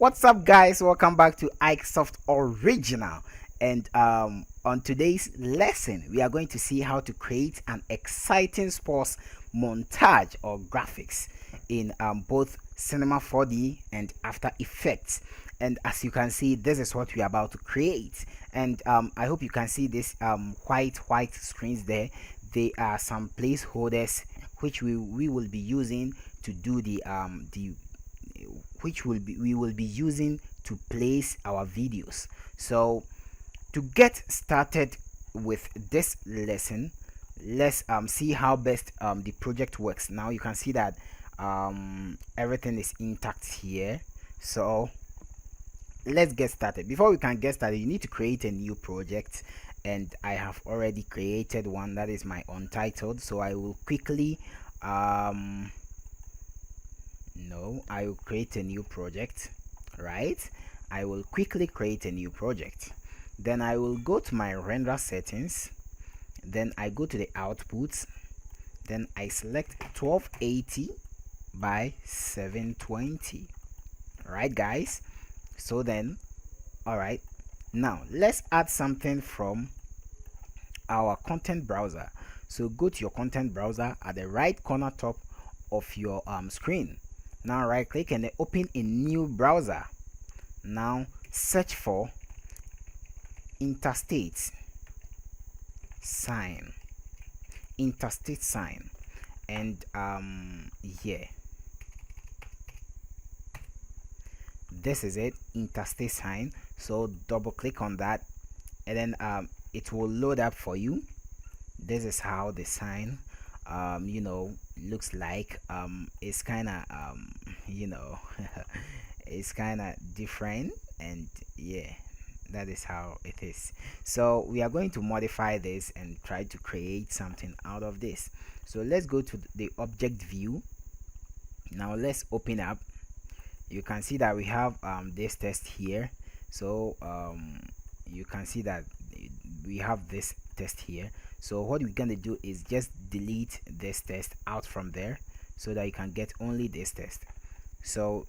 What's up, guys? Welcome back to Soft Original. And on today's lesson, we are going to see how to create an exciting sports montage or graphics in both Cinema 4D and After Effects. And as you can see, this is what we are about to create. And I hope you can see this white screens there. They are some placeholders which we will be using to do the which we will be using to place our videos. So to get started with this lesson, let's see how best the project works. Now you can see that everything is intact here. So let's get started. Before we can get started, you need to create a new project, and I have already created one that is my untitled. So I will quickly I will create a new project, right? I will quickly create a new project. Then I will go to my render settings. Then I go to the outputs. Then I select 1280 by 720. Right, guys? So then, all right. Now let's add something from our content browser. So go to your content browser at the right corner top of your screen. Now right click and then open a new browser. Now search for interstate sign, and yeah, this is it, interstate sign. So double click on that, and then it will load up for you. This is how the sign looks like. It's kind of it's kind of different, and yeah, that is how it is. So we are going to modify this and try to create something out of this. So let's go to the object view. Now let's open up. You can see that we have this test here. So you can see that we have this test here. So what we're gonna do is just delete this test out from there so that you can get only this test. So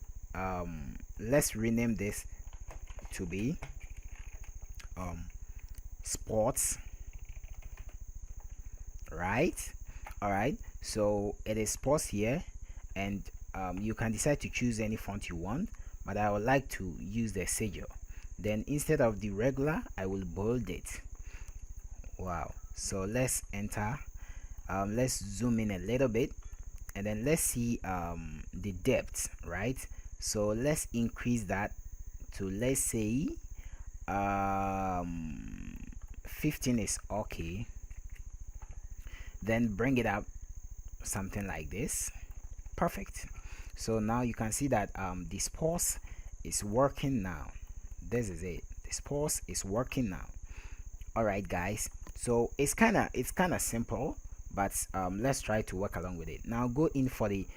let's rename this to be sports, right? All right, so it is sports here, and you can decide to choose any font you want, but I would like to use the sigil. Then instead of the regular, I will bold it. Wow. So let's enter. Let's zoom in a little bit, and then let's see the depth, right? So let's increase that to, let's say 15 is okay. Then bring it up something like this. Perfect. So now you can see that the sports is working now. This is it, the sports is working now. All right, guys, so it's kind of simple, but let's try to work along with it. Now go in for the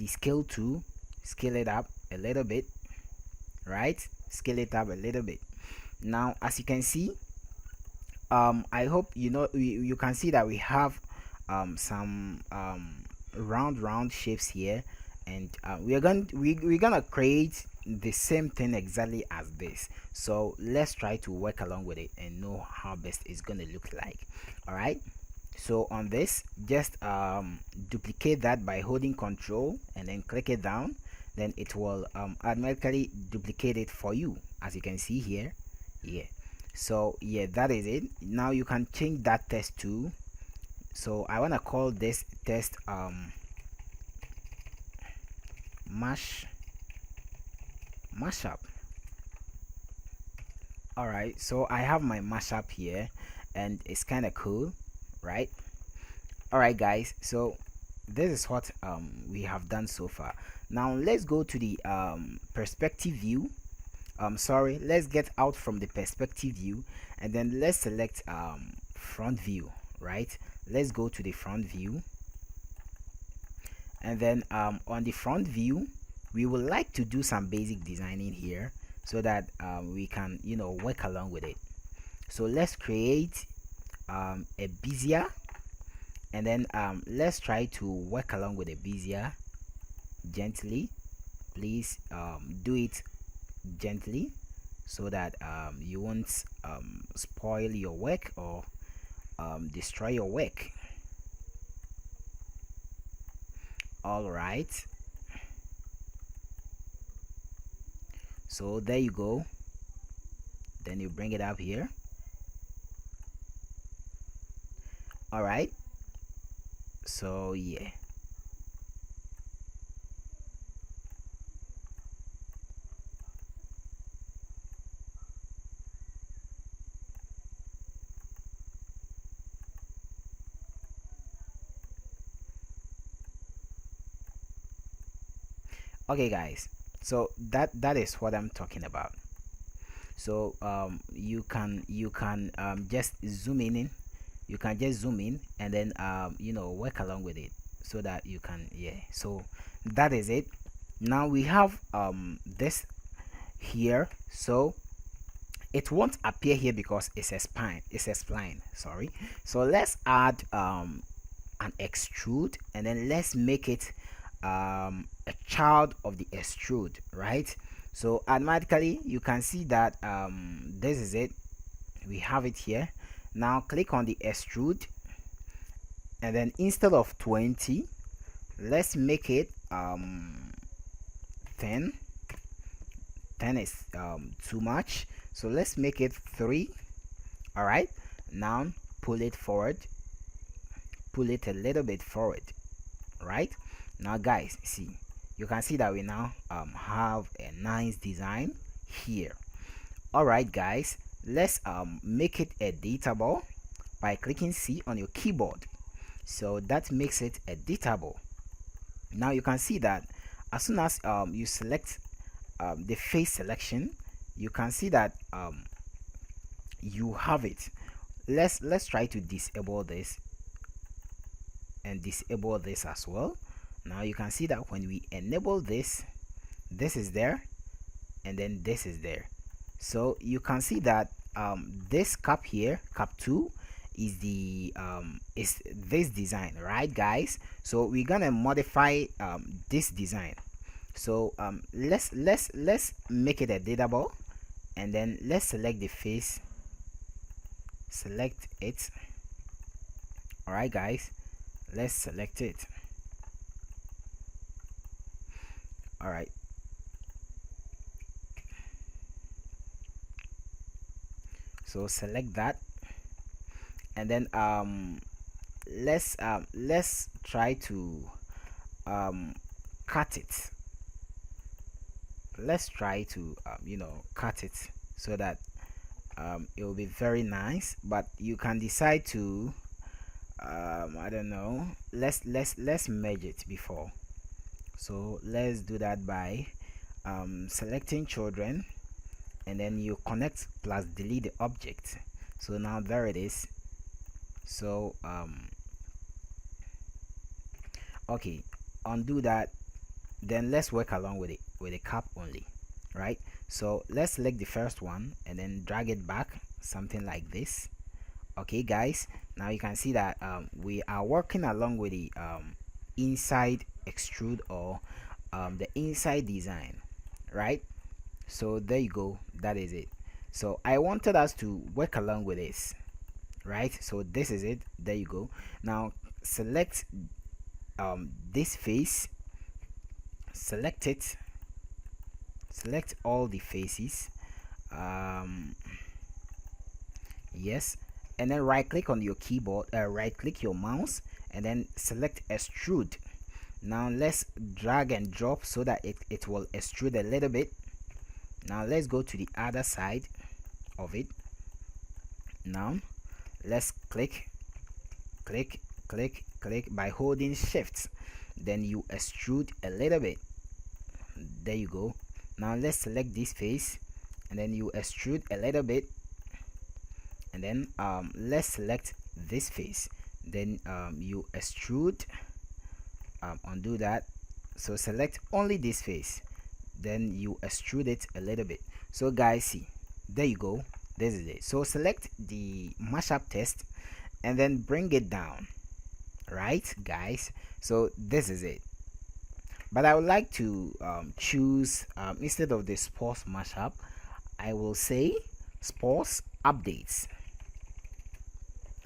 scale tool, scale it up a little bit, right? Scale it up a little bit. Now as you can see, I hope you can see that we have some round shapes here, and we're gonna create the same thing exactly as this. So let's try to work along with it and know how best it's gonna look like. All right, so on this, just duplicate that by holding Control and then click it down. Then it will automatically duplicate it for you, as you can see here. Yeah, so yeah, that is it. Now you can change that test to, so I want to call this test mashup. All right, so I have my mashup here, and it's kind of cool, right? All right, guys, so this is what we have done so far. Now let's go to the perspective view. Sorry, let's get out from the perspective view, and then let's select front view, right? Let's go to the front view, and then on the front view, we would like to do some basic designing here so that we can work along with it. So let's create a bezier, and then let's try to work along with a bezier gently. please do it gently so that you won't spoil your work or destroy your work. All right, so there you go. Then you bring it up here. All right, so yeah. Okay guys, so that is what I'm talking about. So you can just zoom in, you can just zoom in and then work along with it so that you can, yeah. So that is it. Now we have this here, so it won't appear here because it's a spline, sorry. So let's add an extrude, and then let's make it a child of the extrude, right? So automatically you can see that this is it, we have it here. Now click on the extrude, and then instead of 20, let's make it 10. 10 is too much, so let's make it 3. All right, now pull it forward, pull it a little bit forward. Right now guys, see, you can see that we now have a nice design here. All right guys, let's make it editable by clicking C on your keyboard. So that makes it editable. Now you can see that as soon as you select the face selection, you can see that you have it. Let's try to disable this and disable this as well. Now you can see that when we enable this, this is there and then this is there. So you can see that this cap here, cap 2, is the is this design, right guys? So we're gonna modify this design. So let's make it editable, and then let's select the face, select it. All right guys, let's select it. All right, so select that, and then let's try to cut it. Let's try to cut it so that it will be very nice. But you can decide to I don't know, let's merge it before. So let's do that by selecting children, and then you connect plus delete the object. So now there it is. So okay, undo that, then let's work along with it with a cap only, right? So let's select the first one and then drag it back, something like this. Okay guys, now you can see that we are working along with the inside extrude, or the inside design, right? So there you go, that is it. So I wanted us to work along with this, right? So this is it, there you go. Now select this face, select it, select all the faces, yes, and then right click on your keyboard, right click your mouse, and then select extrude. Now let's drag and drop so that it will extrude a little bit. Now let's go to the other side of it. Now let's click by holding shift, then you extrude a little bit. There you go. Now let's select this face, and then you extrude a little bit, and then let's select this face, then you extrude, undo that. So select only this face, then you extrude it a little bit. So guys, see, there you go, this is it. So select the mashup test and then bring it down, right guys? So this is it. but I would like to choose instead of the sports mashup, I will say sports updates,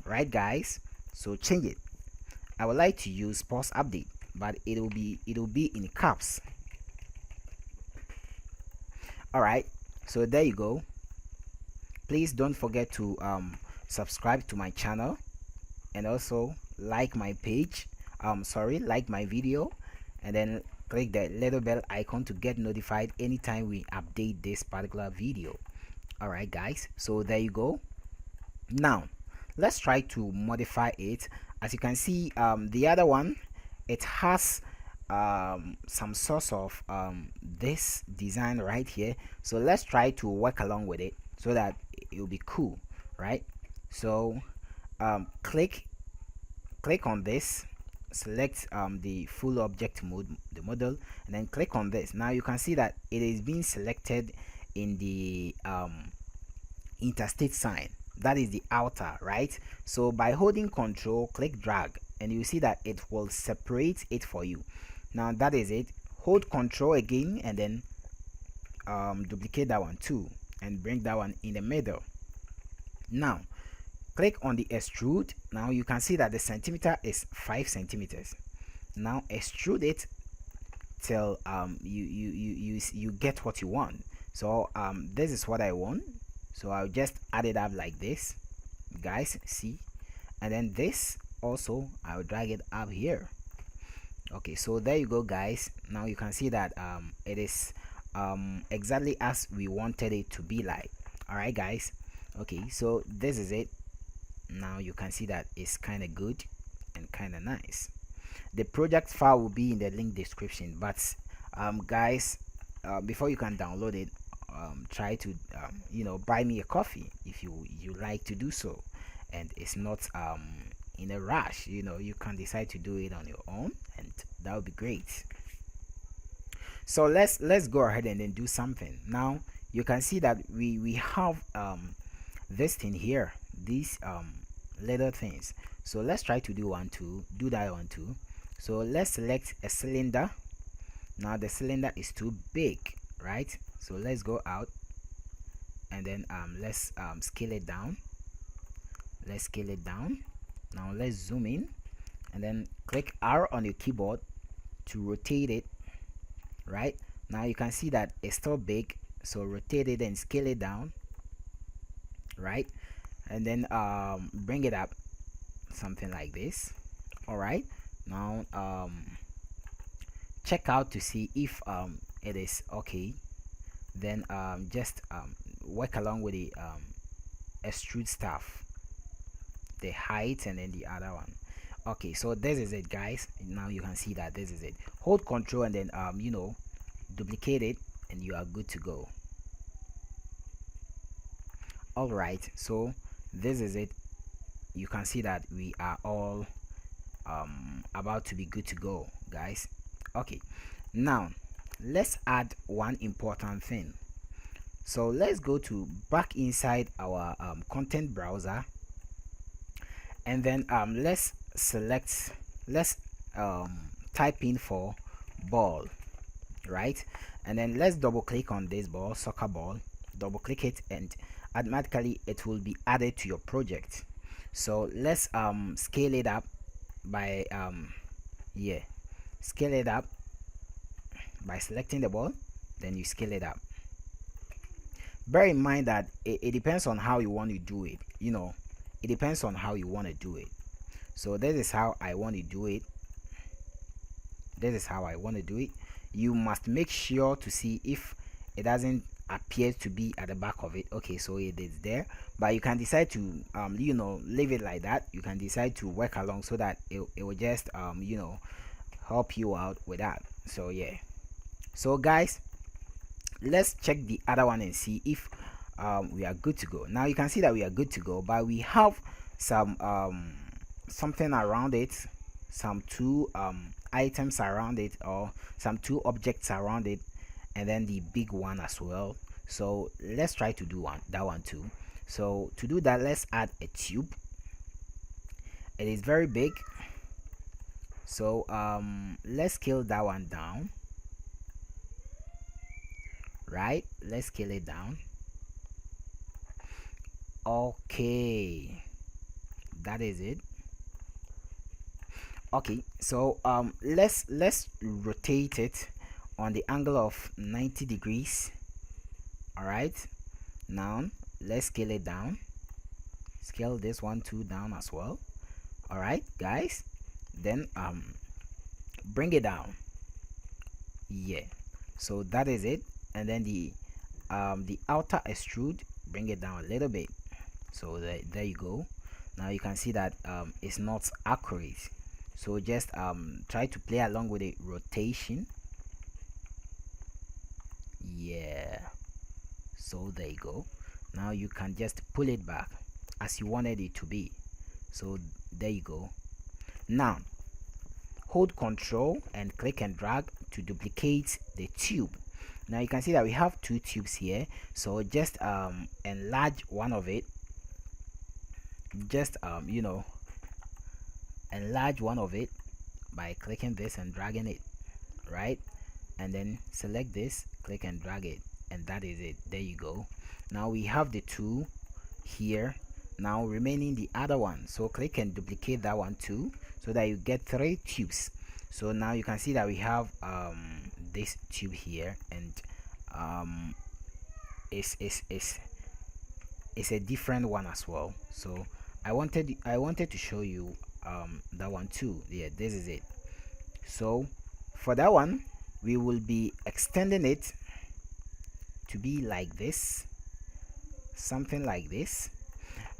right guys? So change it. I would like to use sports update, but it'll be in caps. All right, so there you go. Please don't forget to subscribe to my channel, and also like my page, like my video, and then click the little bell icon to get notified anytime we update this particular video. All right guys, so there you go. Now let's try to modify it. As you can see, the other one, it has some sort of this design right here. So let's try to work along with it so that it will be cool, right? So click on this, select the full object mode, the model, and then click on this. Now you can see that it is being selected in the interstate sign, that is the outer, right? So by holding control, click drag, and you see that it will separate it for you. Now that is it. Hold control again, and then duplicate that one too, and bring that one in the middle. Now click on the extrude. Now you can see that the centimeter is 5 centimeters. Now extrude it till you get what you want. So this is what I want, so I'll just add it up like this, guys, see, and then this also I'll drag it up here. Okay, so there you go guys. Now you can see that it is exactly as we wanted it to be like. All right guys, okay, so this is it. Now you can see that it's kind of good and kind of nice. The project file will be in the link description, but guys, before you can download it, try to buy me a coffee if you like to do so, and it's not in a rush. You can decide to do it on your own, and that would be great. So let's go ahead and then do something. Now you can see that we have this thing here, these little things. So let's try to do that one too. So let's select a cylinder. Now the cylinder is too big, right? So let's go out, and then let's scale it down. Now let's zoom in, and then click R on your keyboard to rotate it. Right now you can see that it's still big, so rotate it and scale it down, right? And then bring it up, something like this. All right, now check out to see if it is okay. Then just work along with the extrude stuff, the height, and then the other one. Okay, so this is it guys. Now you can see that this is it. Hold control and then duplicate it, and you are good to go. All right, so this is it. You can see that we are all about to be good to go, guys. Okay, now let's add one important thing. So let's go to back inside our content browser, and then let's type in for ball, right? And then let's double click on this ball, soccer ball, double click it, and automatically it will be added to your project. So let's scale it up by scale it up by selecting the ball, then you scale it up. Bear in mind that it depends on how you want to do it. It depends on how you want to do it. So this is how I want to do it. You must make sure to see if it doesn't appear to be at the back of it. Okay, so it is there, but you can decide to leave it like that. You can decide to work along so that it will just help you out with that. So yeah, so guys, let's check the other one and see if we are good to go. Now you can see that we are good to go, but we have some something around it, some two items around it, or some two objects around it, and then the big one as well. So let's try to do that one too. So to do that, let's add a tube. It is very big. So let's scale that one down. Right, let's scale it down. Okay, that is it. Okay, so let's rotate it on the angle of 90 degrees. All right, now let's scale it down. Scale this one too down as well. All right, guys, then bring it down. Yeah, so that is it. And then the outer extrude, bring it down a little bit. So there you go. Now you can see that it's not accurate, so just try to play along with the rotation. Yeah, so there you go. Now you can just pull it back as you wanted it to be. So there you go. Now hold Control and click and drag to duplicate the tube. Now you can see that we have two tubes here, so just enlarge one of it. Just you know, enlarge one of it by clicking this and dragging it, right? And then select this, click and drag it, and that is it. There you go. Now we have the two here. Now remaining the other one, so click and duplicate that one too, so that you get 3 tubes. So now you can see that we have this tube here, and it's a different one as well. So I wanted to show you that one too. Yeah, this is it. So for that one, we will be extending it to be like this, something like this,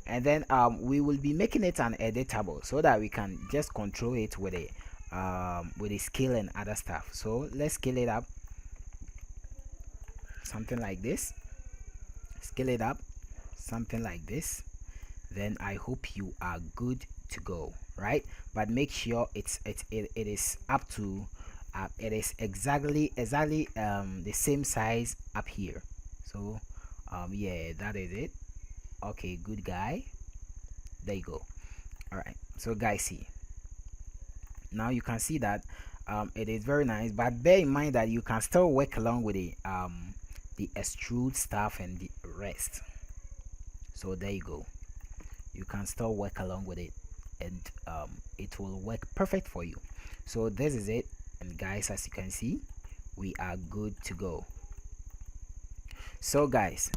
and then we will be making it an editable so that we can just control it with a scale and other stuff. So let's scale it up, something like this. Scale it up, something like this. Then I hope you are good to go, right? But make sure it is up to it is exactly the same size up here. So yeah, that is it. Okay, good guy. There you go. All right, so guys, see, now you can see that it is very nice, but bear in mind that you can still work along with the extrude stuff and the rest. So there you go, you can still work along with it, and it will work perfect for you. So this is it, and guys, as you can see, we are good to go. So guys,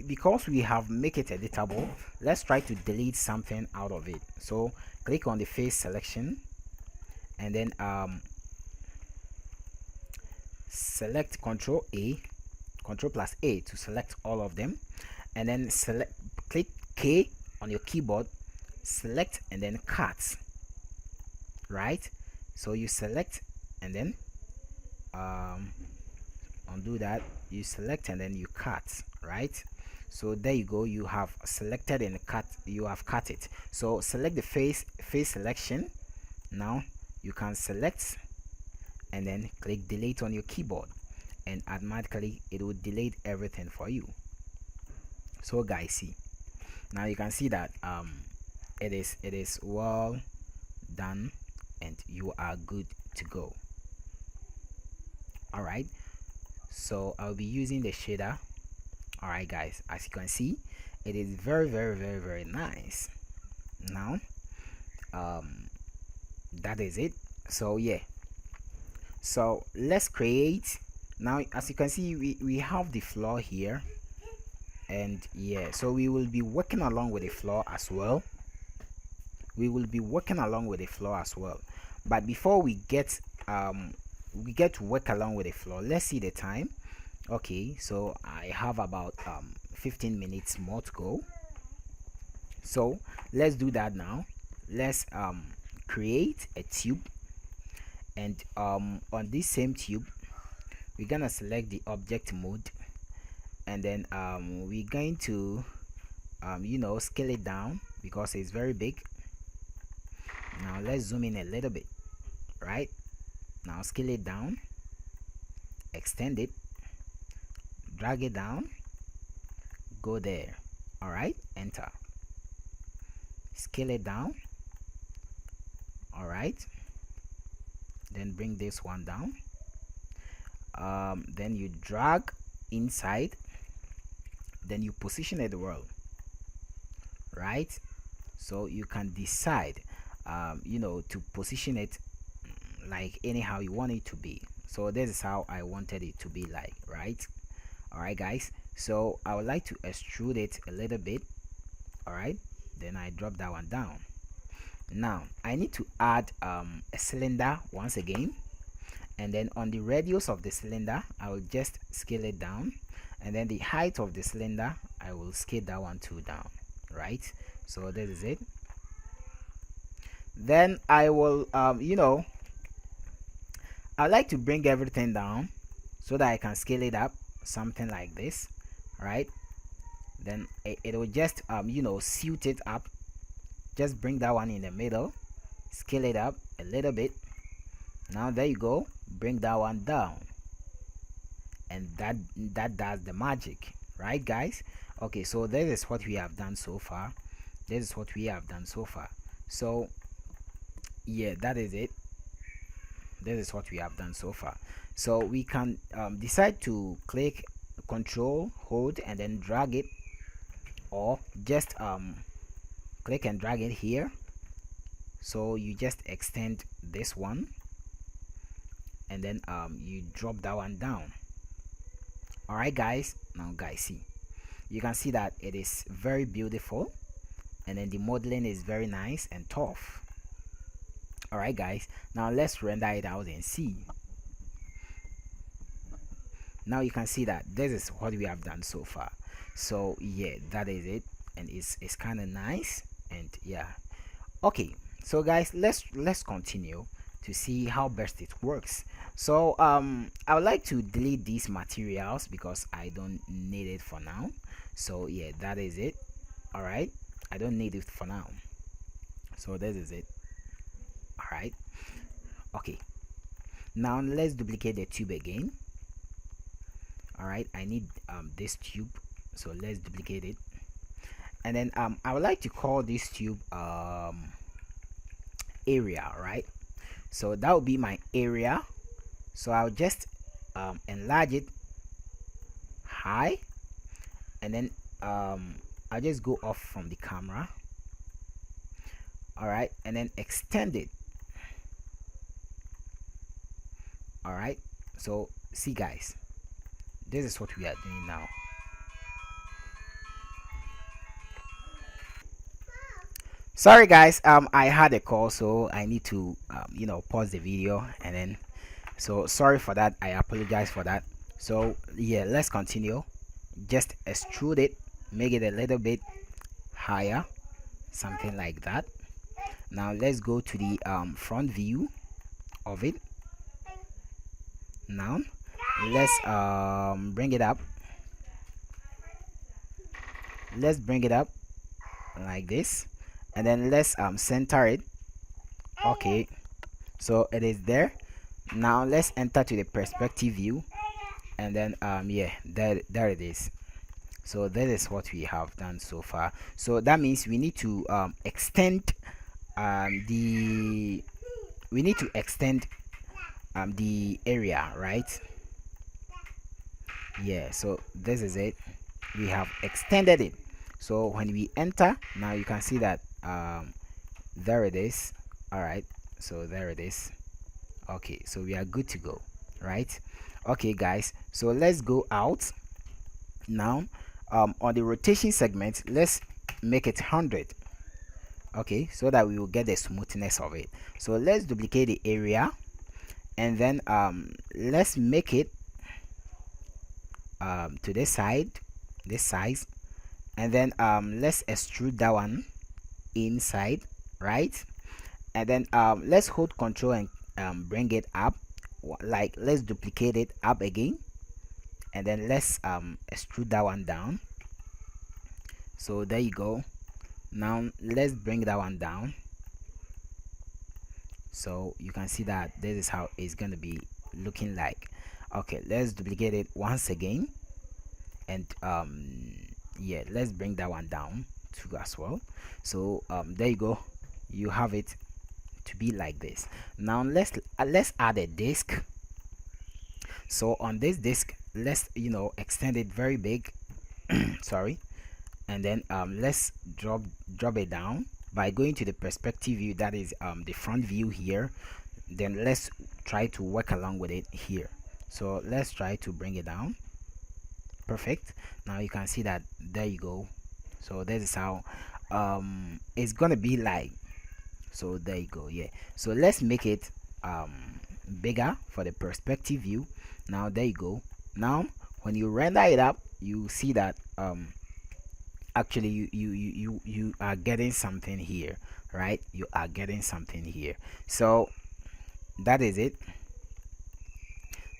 because we have make it editable, let's try to delete something out of it. So click on the face selection, and then select Control plus A to select all of them, and then click K on your keyboard, select, and then cut. Right, so you select and then undo that, you select and then you cut. Right, so there you go, you have selected and cut, you have cut it. So select the face selection. Now you can select and then click delete on your keyboard, and automatically it will delete everything for you. So guys, see, now you can see that it is well done, and you are good to go. All right, so I'll be using the shader. All right guys, as you can see, it is very nice. Now that is it. So yeah, so let's create. Now as you can see, we have the floor here, and yeah, so we will be working along with the floor as well. But before we get to work along with the floor, let's see the time. Okay, so I have about 15 minutes more to go. So let's do that now. Let's create a tube, and on this same tube we're gonna select the object mode, and then we're going to scale it down because it's very big. Now let's zoom in a little bit. Right, now scale it down, extend it, drag it down, go there. All right, enter. Scale it down. All right, then bring this one down. Then you drag inside, then you position it well, right? So you can decide to position it like anyhow you want it to be. So this is how I wanted it to be like, right? All right guys, so I would like to extrude it a little bit. All right, then I drop that one down. Now I need to add a cylinder once again, and then on the radius of the cylinder I will just scale it down, and then the height of the cylinder I will scale that one too down, right? So this is it. Then I will I like to bring everything down so that I can scale it up, something like this, right? Then it will just suit it up. Just bring that one in the middle, scale it up a little bit. Now there you go, bring that one down, and that does the magic, right guys? Okay, so this is what we have done so far. This is what we have done so far. So yeah, that is it. This is what we have done so far. So we can decide to click control hold and then drag it, or just click and drag it here. So you just extend this one, and then you drop that one down. All right guys, now guys, see, you can see that it is very beautiful, and then the modeling is very nice and tough. All right guys, now let's render it out and see. Now you can see that this is what we have done so far. So yeah, that is it, and it's kind of nice. And yeah, okay, so guys, let's continue to see how best it works. So I would like to delete these materials because I don't need it for now. So yeah, that is it. All right, I don't need it for now. So this is it. All right, okay, now let's duplicate the tube again. All right, I need this tube, so let's duplicate it. And then I would like to call this tube area, right? So that would be my area. So I'll just enlarge it high, and then I'll just go off from the camera. All right, and then extend it. All right, so see guys, this is what we are doing now. Sorry guys, I had a call, so I need to pause the video, and then so sorry for that, I apologize for that. So yeah, let's continue. Just extrude it, make it a little bit higher, something like that. Now let's go to the front view of it. Now let's bring it up. Let's bring it up like this, and then let's center it. Okay, so it is there. Now let's enter to the perspective view, and then yeah, there it is. So that is what we have done so far. So that means we need to extend the the area, right? Yeah, so this is it. We have extended it. So when we enter, now you can see that there it is. All right, so there it is. Okay, so we are good to go, right? Okay guys, so let's go out now. On the rotation segment, let's make it 100. Okay, so that we will get the smoothness of it. So let's duplicate the area, and then let's make it to this side, this size, and then let's extrude that one inside, right? And then let's hold control and bring it up, like let's duplicate it up again, and then let's extrude that one down. So there you go. Now let's bring that one down, so you can see that this is how it's going to be looking like. Okay, let's duplicate it once again, and yeah, let's bring that one down too as well. So there you go, you have it to be like this. Now let's add a disk. So on this disk, let's extend it very big. Sorry. And then let's drop it down by going to the perspective view, that is the front view here. Then let's try to work along with it here. So let's try to bring it down. Perfect. Now you can see that, there you go. So this is how it's gonna be like. So there you go. Yeah, so let's make it bigger for the perspective view. Now there you go. Now when you render it up, you see that actually you are getting something here, right? You are getting something here. So that is it.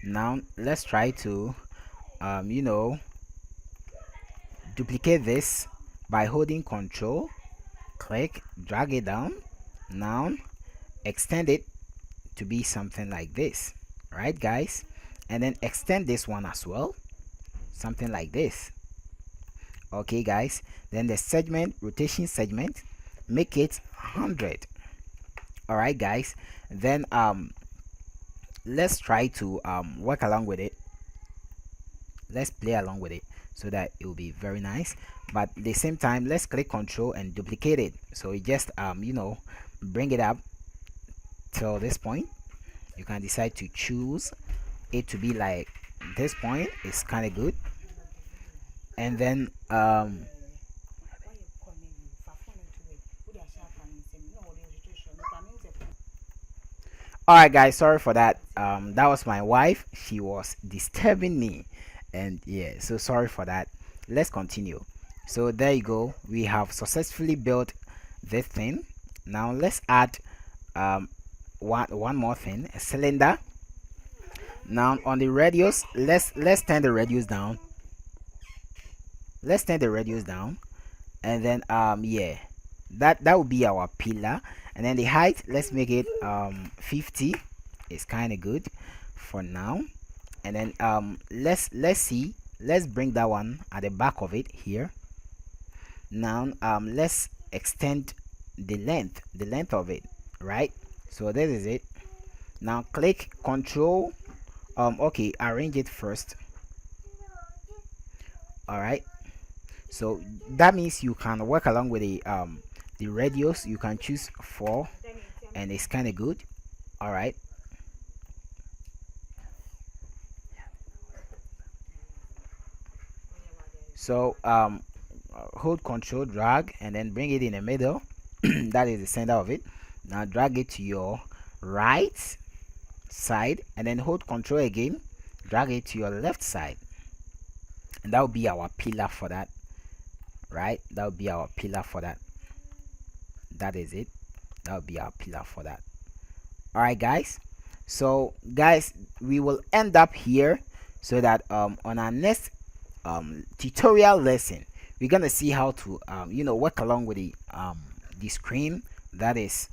Now let's try to duplicate this by holding Control, click, drag it down. Now extend it to be something like this, right guys? And then extend this one as well, something like this. Okay guys, then the segment, rotation segment, make it 100. All right guys, then let's try to work along with it. Let's play along with it so that it will be very nice. But at the same time, let's click Control and duplicate it. So you just bring it up till this point. You can decide to choose it to be like this point. It's kind of good. And then alright guys, sorry for that. That was my wife. She was disturbing me, and yeah, so sorry for that. Let's continue. So there you go, we have successfully built this thing. Now let's add one more thing, a cylinder. Now on the radius, let's turn the radius down. Let's turn the radius down, and then yeah, that will be our pillar. And then the height, let's make it 50. It's kind of good for now. And then let's see, let's bring that one at the back of it here. Now let's extend the length of it, right? So this is it. Now click Control, okay, arrange it first. All right, so that means you can work along with the radius. You can choose 4, and it's kind of good. All right, so hold Control, drag, and then bring it in the middle. That is the center of it. Now drag it to your right side, and then hold Control again, drag it to your left side, and that will be our pillar for that, right? That will be our pillar for that. That is it. That will be our pillar for that. All right guys, so guys, we will end up here, so that on our next tutorial lesson, we're gonna see how to work along with the screen, that is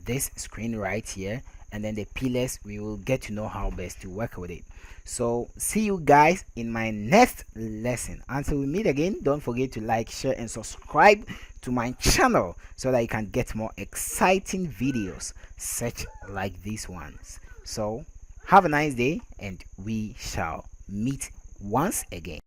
this screen right here, and then the pillars. We will get to know how best to work with it. So see you guys in my next lesson. Until we meet again, don't forget to like, share, and subscribe to my channel so that you can get more exciting videos such like these ones. So have a nice day, and we shall meet once again.